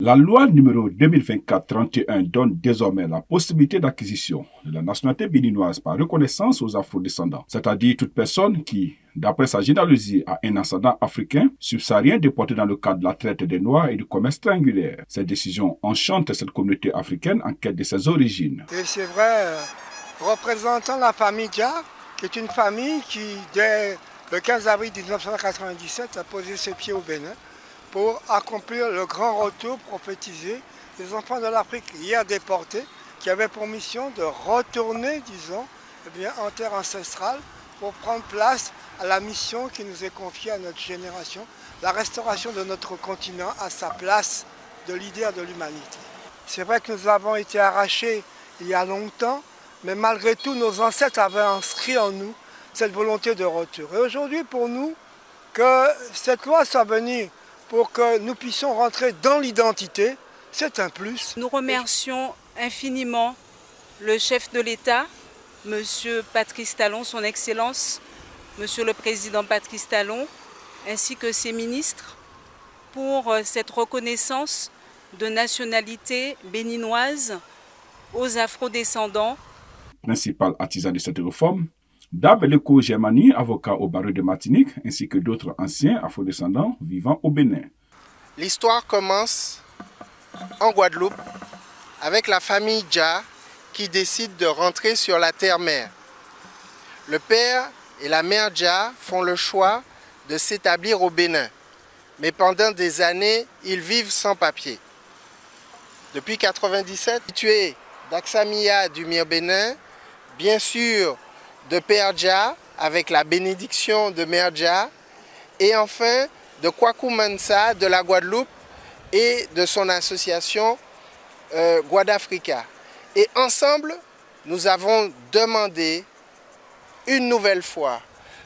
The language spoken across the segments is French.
La loi numéro 2024-31 donne désormais la possibilité d'acquisition de la nationalité béninoise par reconnaissance aux afrodescendants, c'est-à-dire toute personne qui, d'après sa généalogie, a un ascendant africain, subsaharien déporté dans le cadre de la traite des Noirs et du commerce triangulaire. Cette décision enchante cette communauté africaine en quête de ses origines. Et c'est vrai, représentant la famille Dia, qui est une famille qui, dès le 15 avril 1997, a posé ses pieds au Bénin, pour accomplir le grand retour prophétisé des enfants de l'Afrique hier déportés, qui avaient pour mission de retourner, disons, en terre ancestrale pour prendre place à la mission qui nous est confiée à notre génération, la restauration de notre continent à sa place de leader de l'humanité. C'est vrai que nous avons été arrachés il y a longtemps, mais malgré tout, nos ancêtres avaient inscrit en nous cette volonté de retour. Et aujourd'hui, pour nous, que cette loi soit venue pour que nous puissions rentrer dans l'identité, c'est un plus. Nous remercions infiniment le chef de l'État, M. Patrice Talon, son Excellence, M. le Président Patrice Talon, ainsi que ses ministres, pour cette reconnaissance de nationalité béninoise aux afrodescendants. Principal artisan de cette réforme, Dab Leko Germani, avocat au barreau de Martinique, ainsi que d'autres anciens afrodescendants vivant au Bénin. L'histoire commence en Guadeloupe avec la famille Dia qui décide de rentrer sur la terre-mère. Le père et la mère Dia font le choix de s'établir au Bénin, mais pendant des années, ils vivent sans papier. Depuis 1997, situé d'Axamia du Mir-Bénin, bien sûr de Père Dia, avec la bénédiction de Mère Dia, et enfin de Kwaku Mansa de la Guadeloupe et de son association Guadafrica. Et ensemble, nous avons demandé une nouvelle fois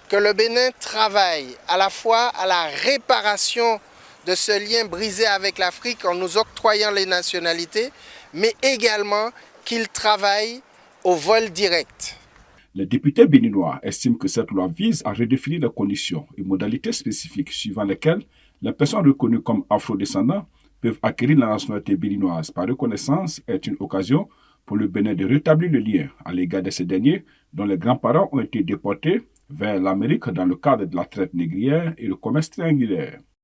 que le Bénin travaille à la fois à la réparation de ce lien brisé avec l'Afrique en nous octroyant les nationalités, mais également qu'il travaille au vol direct. Les députés béninois estiment que cette loi vise à redéfinir les conditions et modalités spécifiques suivant lesquelles les personnes reconnues comme afrodescendants peuvent acquérir la nationalité béninoise par reconnaissance est une occasion pour le Bénin de rétablir le lien à l'égard de ces derniers dont les grands-parents ont été déportés vers l'Amérique dans le cadre de la traite négrière et le commerce triangulaire.